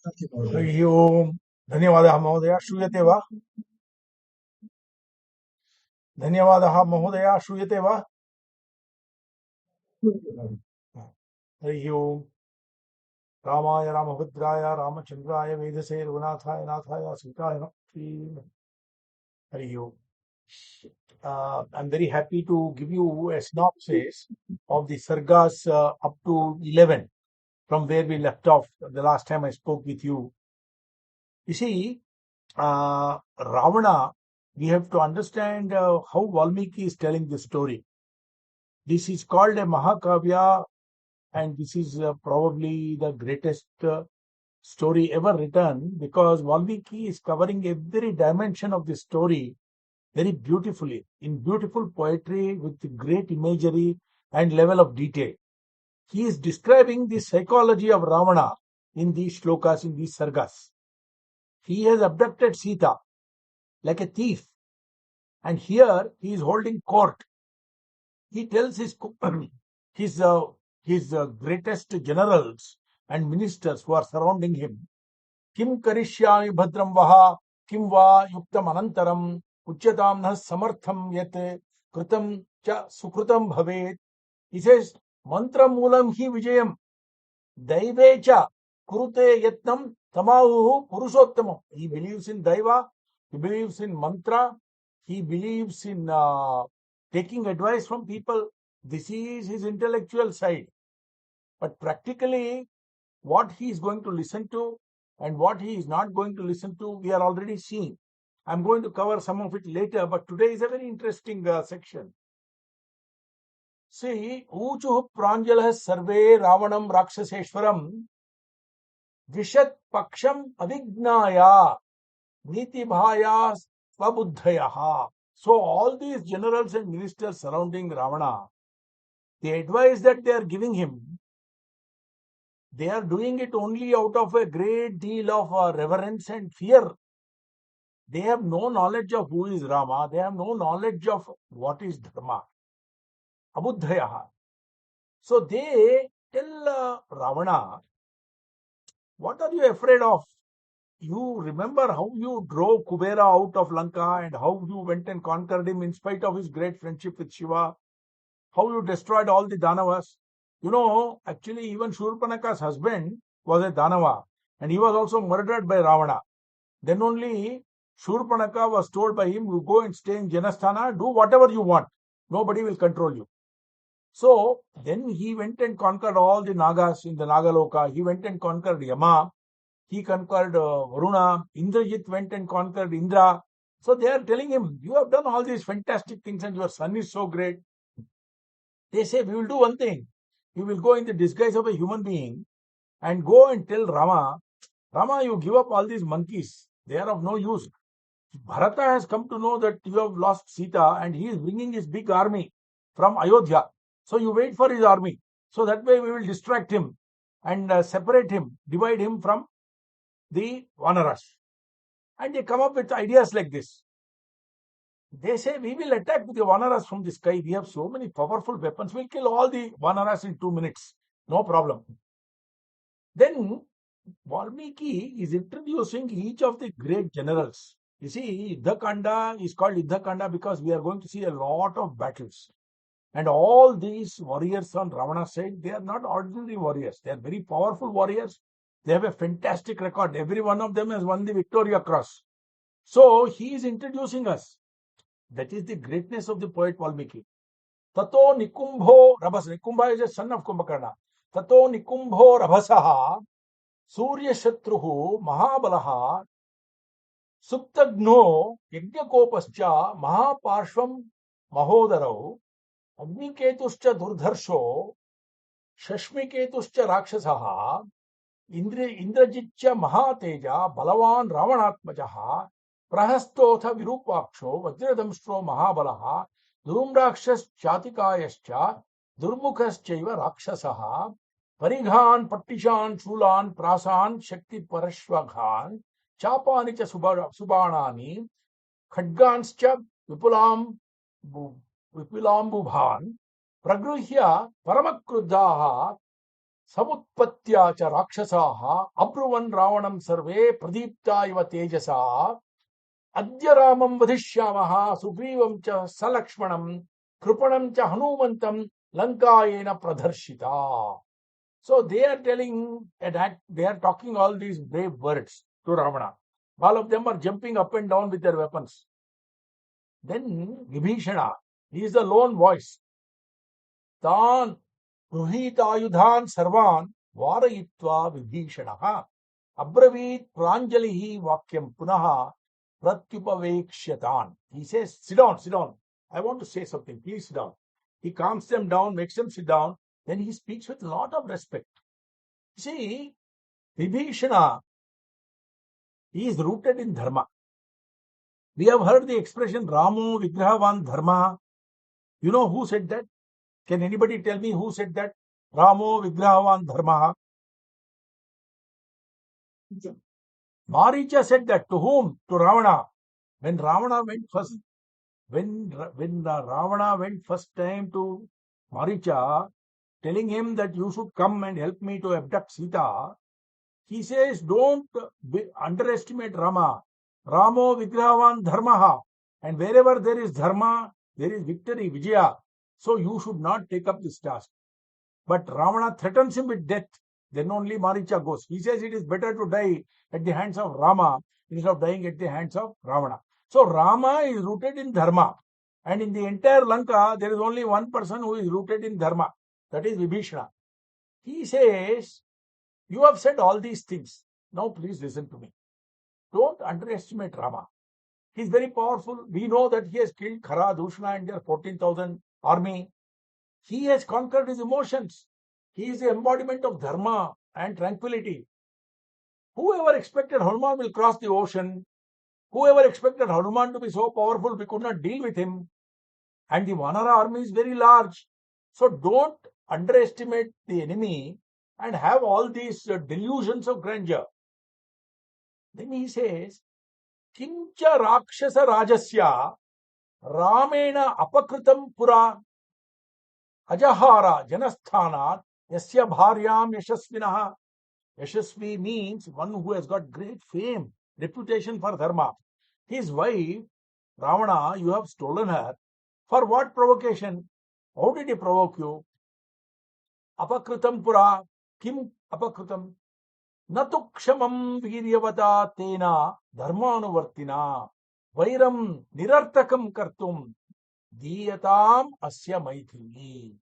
हरि ओम् धन्यवादः महोदय श्रूयते वा धन्यवादः महोदय श्रूयते वा हरि ओम् रामाय रामभद्राय रामचन्द्राय वेदसे रघुनाथाय नाथाय सीताय नमः हरि ओम् I'm very happy to give you a synopsis of the Sargas up to 11 from where we left off the last time I spoke with you. You see, Ravana, we have to understand how Valmiki is telling the story. This is called a Mahakavya, and this is probably the greatest story ever written because Valmiki is covering every dimension of the story very beautifully, in beautiful poetry with great imagery and level of detail. He is describing the psychology of Ravana in these shlokas, in these sargas. He has abducted Sita like a thief, and here he is holding court. He tells his greatest generals and ministers who are surrounding him, Kim karishyami bhadram vaha, kim va yuktam anantaram, uchyatam nah samartham yat, kritam cha sukritam bhavet. He says, mantra moolam hi vijayam, daivecha kurute yatnam tamahu purushottamam. He believes in daiva, he believes in mantra, he believes in taking advice from people. This is his intellectual side. But practically, what he is going to listen to and what he is not going to listen to, we are already seeing. I'm going to cover some of it later, but today is a very interesting section. See, Uchuh Pranjalah Sarve Ravanam Rakshaseshwaram Vishat Paksham Avignaya Niti Bhaya Swabuddhayaha. So all these generals and ministers surrounding Ravana, the advice that they are giving him, they are doing it only out of a great deal of reverence and fear. They have no knowledge of who is Rama. They have no knowledge of what is Dharma. Abuddhayaha. So they tell Ravana, what are you afraid of? You remember how you drove Kubera out of Lanka and how you went and conquered him in spite of his great friendship with Shiva, how you destroyed all the Danavas. You know, actually even Shurpanaka's husband was a Danava and he was also murdered by Ravana. Then only Shurpanaka was told by him, you go and stay in Janasthana, do whatever you want. Nobody will control you. So then he went and conquered all the Nagas in the Nagaloka. He went and conquered Yama. He conquered Varuna. Indrajit went and conquered Indra. So they are telling him, you have done all these fantastic things and your son is so great. They say, we will do one thing. We will go in the disguise of a human being and go and tell Rama, Rama, you give up all these monkeys. They are of no use. Bharata has come to know that you have lost Sita and he is bringing his big army from Ayodhya. So you wait for his army. So that way we will distract him and separate him, divide him from the Vanaras. And they come up with ideas like this. They say, we will attack the Vanaras from the sky. We have so many powerful weapons. We'll kill all the Vanaras in 2 minutes. No problem. Then Valmiki is introducing each of the great generals. You see, Yuddha Kanda is called Yuddha Kanda because we are going to see a lot of battles. And all these warriors on Ravana's side, they are not ordinary warriors. They are very powerful warriors. They have a fantastic record. Every one of them has won the Victoria Cross. So he is introducing us. That is the greatness of the poet Valmiki. Tato Nikumbho Rabhasa. Nikumbha is a son of Kumbhakarna. Tato Nikumbho Rabhasaha Surya Shatruhu Mahabalaha Suptagno Yagnakopascha Mahaparshvam Mahodarau Agniketuscha Durdharsho Shashmiketuscha Rakshasaha Indrajitcha Mahateja Balavan Ravanatmajaha Prahastotha Virupaksho Vajradamstro Mahabalaha Durumrakshas Chatikayascha Durmukhas-chaiva Rakshasaha Parighan Pattishan Shulan Prasan Shakti Parashvaghan Chapani cha Subanani Khadganscha Vipulam Bubhan Pragruhya Paramakruddhaha samutpatya cha rakshasaha abruvan ravanam sarve pradipta iva tejasa adya ramam vadhishyamaha sugrivam cha salakshmanam kripanam cha hanumantam lankayena pradharshita. So they are telling that they are talking all these brave words to Ravana. All of them are jumping up and down with their weapons. Then Vibhishana, he is the lone voice. Tan Ruhitayudhan Sarvan Varayitva Vibhishanaha Abravit Pranjalihi Vakyam Punaha Pratyupavekshyatan. He says, sit down, sit down. I want to say something. Please sit down. He calms them down, makes them sit down. Then he speaks with a lot of respect. See, Vibhishana, he is rooted in dharma. We have heard the expression Ramo Vigrahavan Dharma. You know who said that? Can anybody tell me who said that? Ramo Vigrahavan Dharma. Maricha said that to whom? To Ravana. When Ravana went first, when Ravana went first time to Maricha, telling him that you should come and help me to abduct Sita, he says, don't underestimate Rama. Ramo Vigrahavan Dharmaha. And wherever there is Dharma, there is victory, Vijaya. So you should not take up this task. But Ravana threatens him with death. Then only Maricha goes. He says it is better to die at the hands of Rama instead of dying at the hands of Ravana. So Rama is rooted in Dharma. And in the entire Lanka, there is only one person who is rooted in Dharma. That is Vibhishana. He says, you have said all these things. Now please listen to me. Don't underestimate Rama. He is very powerful. We know that he has killed Khara, Dushna and their 14,000 army. He has conquered his emotions. He is the embodiment of dharma and tranquility. Whoever expected Hanuman will cross the ocean, whoever expected Hanuman to be so powerful, we could not deal with him. And the Vanara army is very large. So don't underestimate the enemy and have all these delusions of grandeur. Then he says, Kincha Rakshasa Rajasya Ramena Apakritam Pura Ajahara Janasthanat Yasya Bharyam Yashasvinaha. Yashasvi means one who has got great fame, reputation for dharma. His wife, Ravana, you have stolen her. For what provocation? How did he provoke you? Apakritam Pura. Kim Apakritam? Natukṣamam Viryavata Tena Dharmanuvartina Vairam Nirartakam Kartum Diyatam Asya Maithili.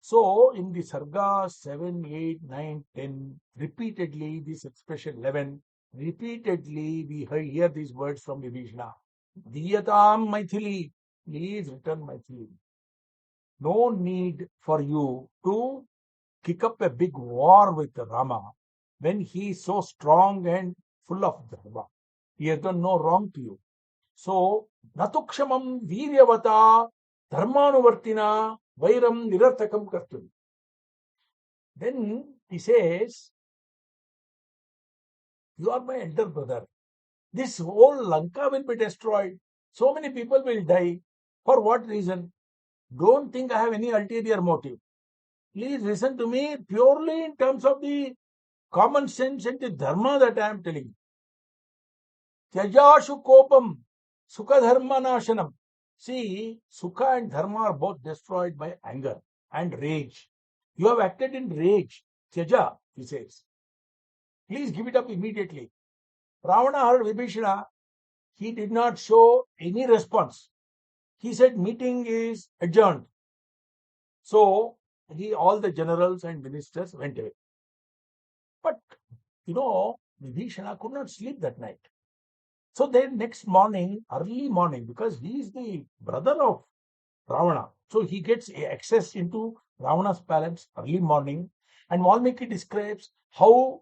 So, in the Sargas 7, 8, 9, 10, repeatedly, this expression 11, repeatedly we hear these words from Vibhishana. Diyatam Maithili, please return Maithili. No need for you to kick up a big war with Rama when he is so strong and full of dharma. He has done no wrong to you. So, Natukṣamam Viryavata Dharmanuvartina Vairam Nirartakam Kartum. Then he says, you are my elder brother. This whole Lanka will be destroyed. So many people will die. For what reason? Don't think I have any ulterior motive. Please listen to me purely in terms of the common sense and the dharma that I am telling you. Tyajashu kopam sukha dharma nashanam. See, sukha and dharma are both destroyed by anger and rage. You have acted in rage. Tyaja, he says. Please give it up immediately. Ravana heard Vibhishana. He did not show any response. He said meeting is adjourned. So, all the generals and ministers went away. But, Vibhishana could not sleep that night. So then next morning, early morning, because he is the brother of Ravana, so he gets access into Ravana's palace early morning, and Valmiki describes how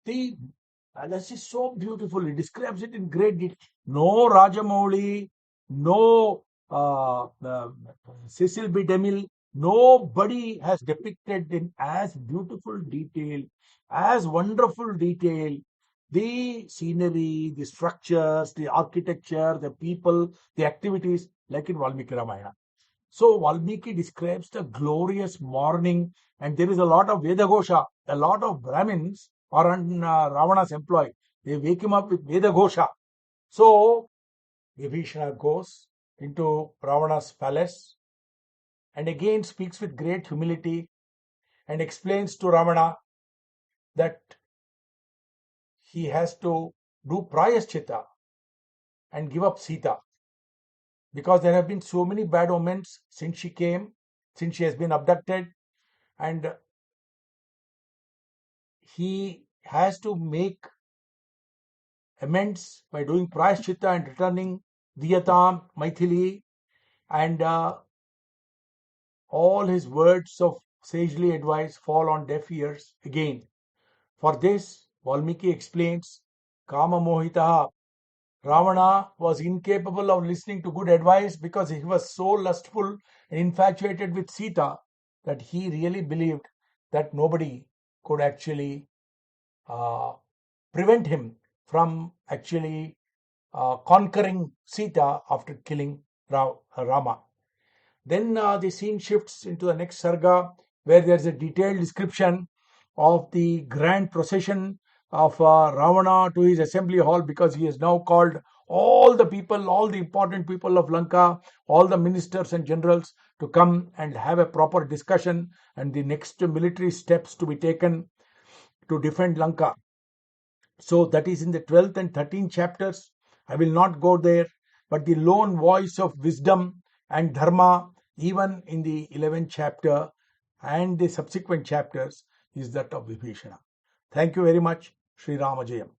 this is so beautiful. He describes it in great detail. No Rajamouli, no Cecil B. DeMille, nobody has depicted in as beautiful detail, as wonderful detail, the scenery, the structures, the architecture, the people, the activities, like in Valmiki Ramayana. So Valmiki describes the glorious morning, and there is a lot of Vedagosha. A lot of Brahmins are on Ravana's employ. They wake him up with Vedagosha. So Vibhishana goes into Ravana's palace and again speaks with great humility and explains to Ravana that he has to do prayaschitta and give up Sita, because there have been so many bad omens since she came, since she has been abducted, and he has to make amends by doing prayaschitta and returning Diyatam, Maithili, and all his words of sagely advice fall on deaf ears again. For this, Valmiki explains, Kama Mohitaha, Ravana was incapable of listening to good advice because he was so lustful and infatuated with Sita that he really believed that nobody could actually uh, prevent him from actually conquering Sita after killing Rama. Then the scene shifts into the next sarga, where there is a detailed description of the grand procession of Ravana to his assembly hall, because he has now called all the people, all the important people of Lanka, all the ministers and generals to come and have a proper discussion and the next military steps to be taken to defend Lanka. So that is in the 12th and 13th chapters. I will not go there, but the lone voice of wisdom and dharma, even in the 11th chapter and the subsequent chapters, is that of Vibhishana. Thank you very much. Sri Ramajayam.